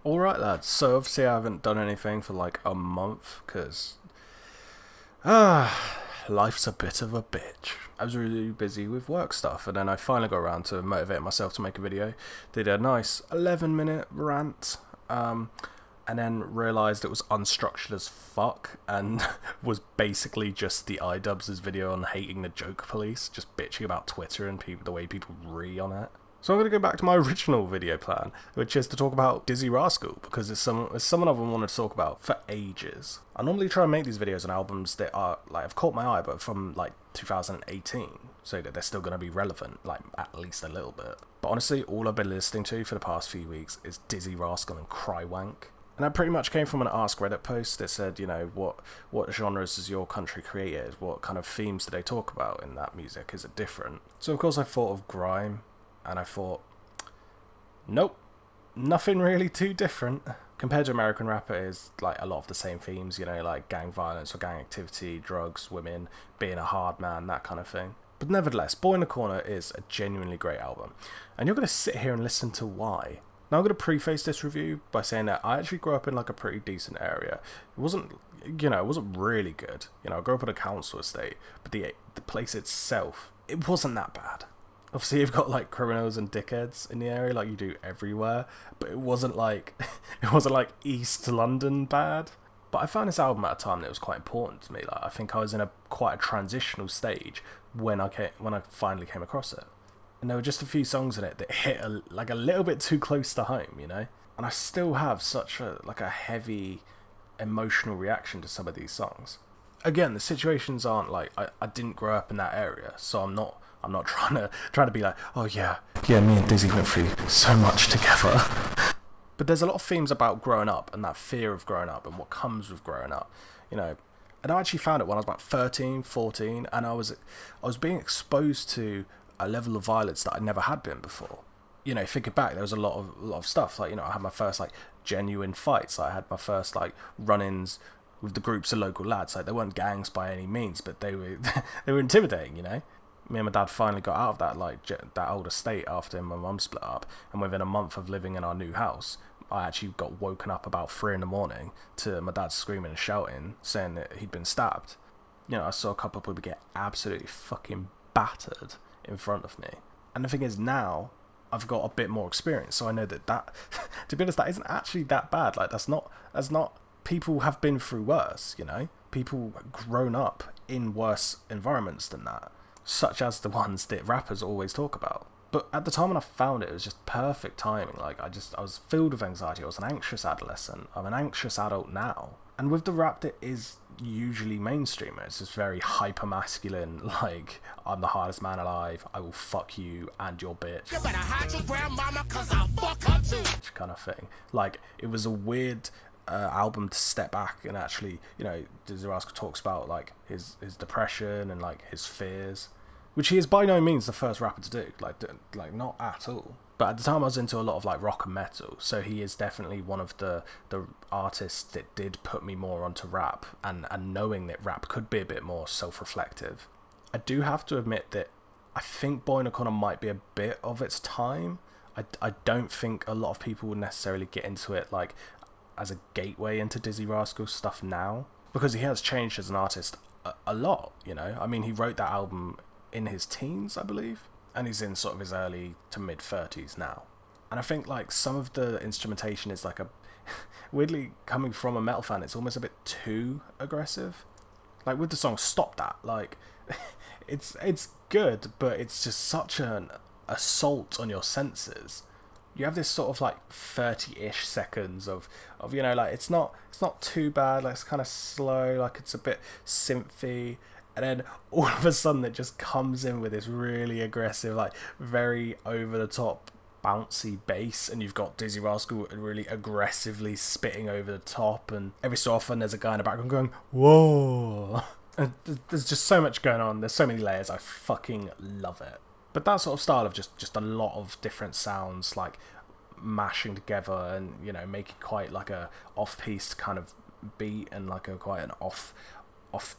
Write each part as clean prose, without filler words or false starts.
Alright lads, so obviously I haven't done anything for like a month, because life's a bit of a bitch. I was really busy with work stuff, and then I finally got around to motivate myself to make a video. Did a nice 11-minute rant, and then realised it was unstructured as fuck, and was basically just the iDubbbz' video on hating the joke police, just bitching about Twitter and the way people on it. So I'm going to go back to my original video plan, which is to talk about Dizzee Rascal, because it's someone I've wanted to talk about for ages. I normally try and make these videos on albums that are, like, have caught my eye, but from, like, 2018, so that they're still going to be relevant, like, at least a little bit. But honestly, all I've been listening to for the past few weeks is Dizzee Rascal and Crywank. And that pretty much came from an Ask Reddit post that said, you know, what genres has your country created? What kind of themes do they talk about in that music? Is it different? So, of course, I thought of grime. And I thought, nope, nothing really too different. Compared to American rap, it is like a lot of the same themes, you know, like gang violence or gang activity, drugs, women, being a hard man, that kind of thing. But nevertheless, Boy in the Corner is a genuinely great album. And you're going to sit here and listen to why. Now I'm going to preface this review by saying that I actually grew up in like a pretty decent area. It wasn't, you know, it wasn't really good. You know, I grew up in a council estate, but the place itself, it wasn't that bad. Obviously, you've got like criminals and dickheads in the area, like you do everywhere. But it wasn't like East London bad. But I found this album at a time that was quite important to me. Like I think I was in quite a transitional stage when I finally came across it. And there were just a few songs in it that hit like a little bit too close to home, you know. And I still have such a heavy emotional reaction to some of these songs. Again, the situations aren't like I didn't grow up in that area, so I'm not trying to be like, oh yeah, me and Dizzee went through so much together. But there's a lot of themes about growing up and that fear of growing up and what comes with growing up, you know. And I actually found it when I was about 13, 14, and I was being exposed to a level of violence that I never had been before. You know, thinking back, there was a lot of stuff. Like, you know, I had my first like genuine fights. I had my first like run-ins with the groups of local lads. Like, they weren't gangs by any means, but they were they were intimidating, you know. Me and my dad finally got out of that old estate after him and my mum split up, and within a month of living in our new house, I actually got woken up about 3 in the morning to my dad screaming and shouting, saying that he'd been stabbed. You know, I saw a couple of people get absolutely fucking battered in front of me. And the thing is, now I've got a bit more experience, so I know that to be honest, that isn't actually that bad. Like, that's not people have been through worse, you know. People grown up in worse environments than that, such as the ones that rappers always talk about. But at the time when I found it, it was just perfect timing. Like, I was filled with anxiety. I was an anxious adolescent. I'm an anxious adult now. And with the rap that is usually mainstream, it's just very hyper masculine, like, I'm the hardest man alive, I will fuck you and your bitch. You better hide your grandmama, cause I'll fuck her too. Kind of thing. Like, it was a weird album to step back and actually, you know, Dizzee Rascal talks about like his depression and like his fears, which he is by no means the first rapper to do, like not at all. But at the time I was into a lot of like rock and metal, so he is definitely one of the artists that did put me more onto rap, and knowing that rap could be a bit more self-reflective. I do have to admit that I think Boy in the Corner might be a bit of its time. I don't think a lot of people would necessarily get into it like as a gateway into Dizzee Rascal stuff now, because he has changed as an artist a lot, you know. I mean, he wrote that album in his teens, I believe, and he's in sort of his early to mid 30s now. And I think like some of the instrumentation is like a weirdly, coming from a metal fan, it's almost a bit too aggressive. Like with the song Stop That, like it's good, but it's just such an assault on your senses. You have this sort of like 30-ish seconds of you know, like it's not too bad, like it's kind of slow, like it's a bit synthy, and then all of a sudden it just comes in with this really aggressive, like very over the top bouncy bass, and you've got Dizzee Rascal really aggressively spitting over the top, and every so often there's a guy in the background going whoa. And there's just so much going on, there's so many layers. I fucking love it. But that sort of style of just a lot of different sounds like mashing together, and you know, making quite like a off-piste kind of beat, and like a quite an off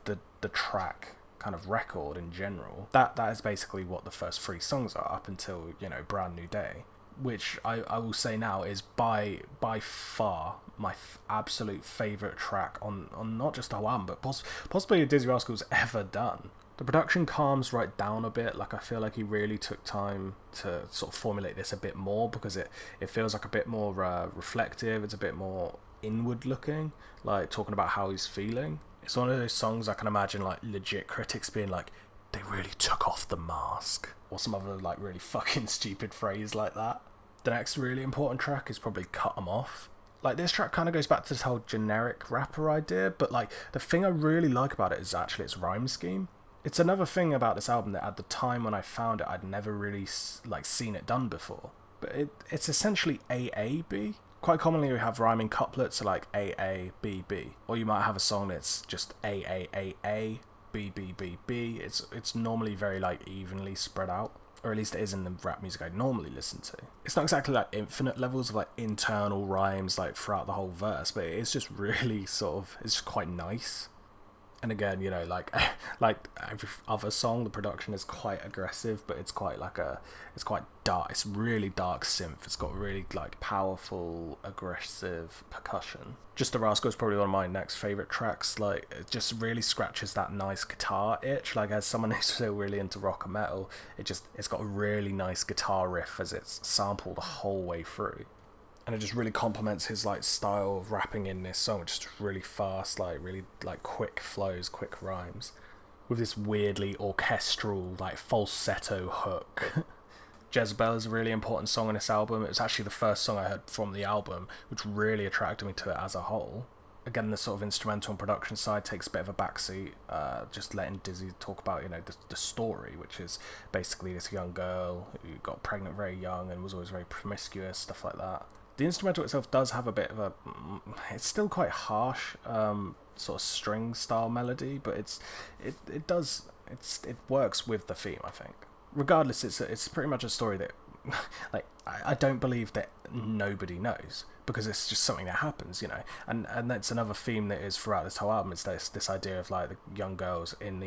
the track kind of record in general. That is basically what the first 3 songs are, up until, you know, Brand New Day. which I will say now is by far my absolute favourite track on not just the whole album, but possibly Dizzee Rascal's ever done. The production calms right down a bit. Like, I feel like he really took time to sort of formulate this a bit more, because it feels like a bit more reflective. It's a bit more inward looking, like talking about how he's feeling. It's one of those songs I can imagine like legit critics being like, they really took off the mask, or some other like really fucking stupid phrase like that. The next really important track is probably Cut 'Em Off. Like, this track kind of goes back to this whole generic rapper idea, but like the thing I really like about it is actually its rhyme scheme. It's another thing about this album that at the time when I found it, I'd never really like seen it done before. But it's essentially AAB. Quite commonly we have rhyming couplets like AABB, or you might have a song that's just AAAA, BBBB. It's normally very like evenly spread out, or at least it is in the rap music I normally listen to. It's not exactly like infinite levels of like internal rhymes like throughout the whole verse, but it's just really sort of, it's just quite nice. And again, you know, like every other song, the production is quite aggressive, but it's quite dark. It's really dark synth. It's got really like powerful, aggressive percussion. Just the Rascal is probably one of my next favorite tracks. Like, it just really scratches that nice guitar itch. Like, as someone who's still really into rock and metal, it's got a really nice guitar riff as it's sampled the whole way through. And it just really complements his like style of rapping in this song, just really fast, like really like quick flows, quick rhymes, with this weirdly orchestral like falsetto hook. Jezebel is a really important song on this album. It was actually the first song I heard from the album, which really attracted me to it as a whole. Again, the sort of instrumental and production side takes a bit of a backseat, just letting Dizzee talk about, you know, the story, which is basically this young girl who got pregnant very young and was always very promiscuous, stuff like that. The instrumental itself does have a bit of a, it's still quite harsh, sort of string style melody, but it works with the theme, I think. Regardless, it's pretty much a story that, like, I don't believe that nobody knows, because it's just something that happens, you know. And that's another theme that is throughout this whole album, is this idea of like the young girls in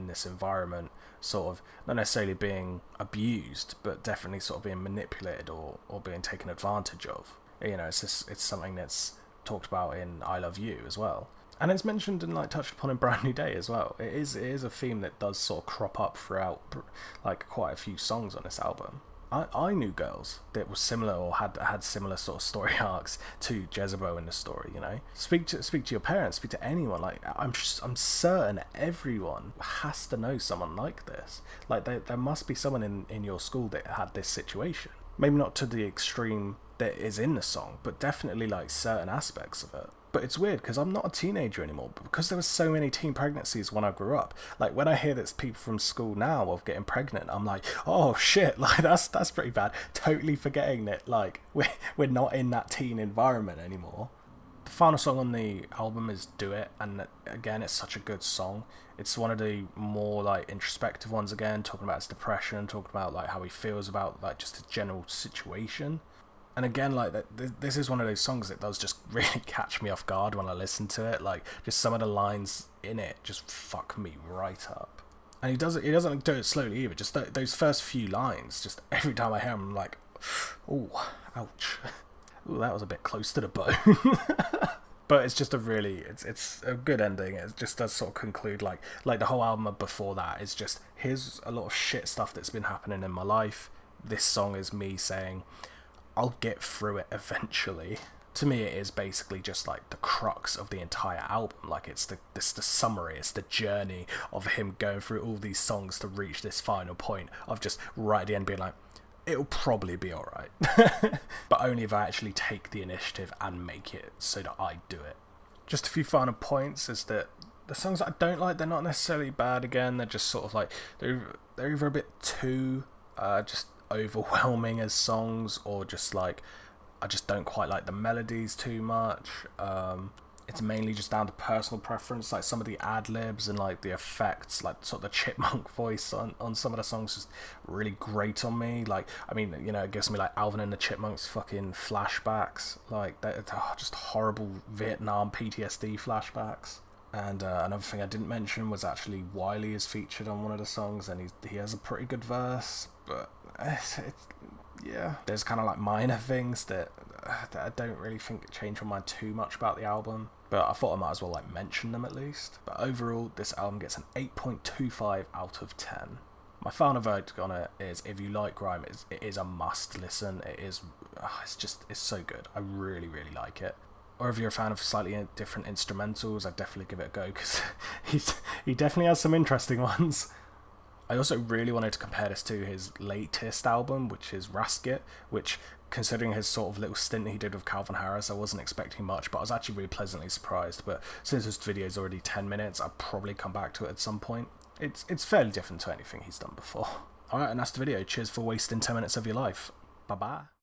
this environment, sort of not necessarily being abused, but definitely sort of being manipulated or being taken advantage of. You know, it's something that's talked about in I Love You as well, and it's mentioned and like touched upon in Brand New Day as well. It is a theme that does sort of crop up throughout like quite a few songs on this album. I knew girls that were similar or had similar sort of story arcs to Jezebel in the story. You know, speak to your parents, speak to anyone. Like, I'm certain everyone has to know someone like this. Like, there must be someone in your school that had this situation. Maybe not to the extreme that is in the song, but definitely like certain aspects of it. But it's weird because I'm not a teenager anymore, but because there were so many teen pregnancies when I grew up, like when I hear that people from school now of getting pregnant, I'm like, oh shit, like that's pretty bad. Totally forgetting that like we're not in that teen environment anymore. The final song on the album is Do It, and again, it's such a good song. It's one of the more like introspective ones, again, talking about his depression, talking about like how he feels about like just the general situation. And again, like this is one of those songs that does just really catch me off guard when I listen to it. Like, just some of the lines in it just fuck me right up. And he doesn't do it slowly either. Just those first few lines, just every time I hear them, I'm like, oh, ouch. Ooh, that was a bit close to the bone. But it's just it's a good ending. It just does sort of conclude like the whole album before that is just, here's a lot of shit stuff that's been happening in my life. This song is me saying, I'll get through it eventually. To me, it is basically just like the crux of the entire album. Like, it's the summary, it's the journey of him going through all these songs to reach this final point of just right at the end being like, it'll probably be alright. But only if I actually take the initiative and make it so that I do it. Just a few final points is that the songs that I don't like, they're not necessarily bad again. They're just sort of like, they're either a bit too just overwhelming as songs, or just like, I just don't quite like the melodies too much. It's mainly just down to personal preference. Like, some of the ad-libs and like the effects, like sort of the chipmunk voice on some of the songs is really great on me. Like, I mean, you know, it gives me like Alvin and the Chipmunks fucking flashbacks, like they're just horrible Vietnam PTSD flashbacks. And another thing I didn't mention was actually Wiley is featured on one of the songs, and he has a pretty good verse, but yeah, there's kind of like minor things that I don't really think change my mind too much about the album, but I thought I might as well like mention them at least. But overall, this album gets an 8.25 out of 10. My final verdict on it is, if you like grime, it is a must listen. It's so good. I really, really like it. Or if you're a fan of slightly different instrumentals, I'd definitely give it a go, because he definitely has some interesting ones. I also really wanted to compare this to his latest album, which is Rascal, which, considering his sort of little stint he did with Calvin Harris, I wasn't expecting much, but I was actually really pleasantly surprised. But since this video is already 10 minutes, I'll probably come back to it at some point. It's fairly different to anything he's done before. Alright, and that's the video. Cheers for wasting 10 minutes of your life. Bye-bye.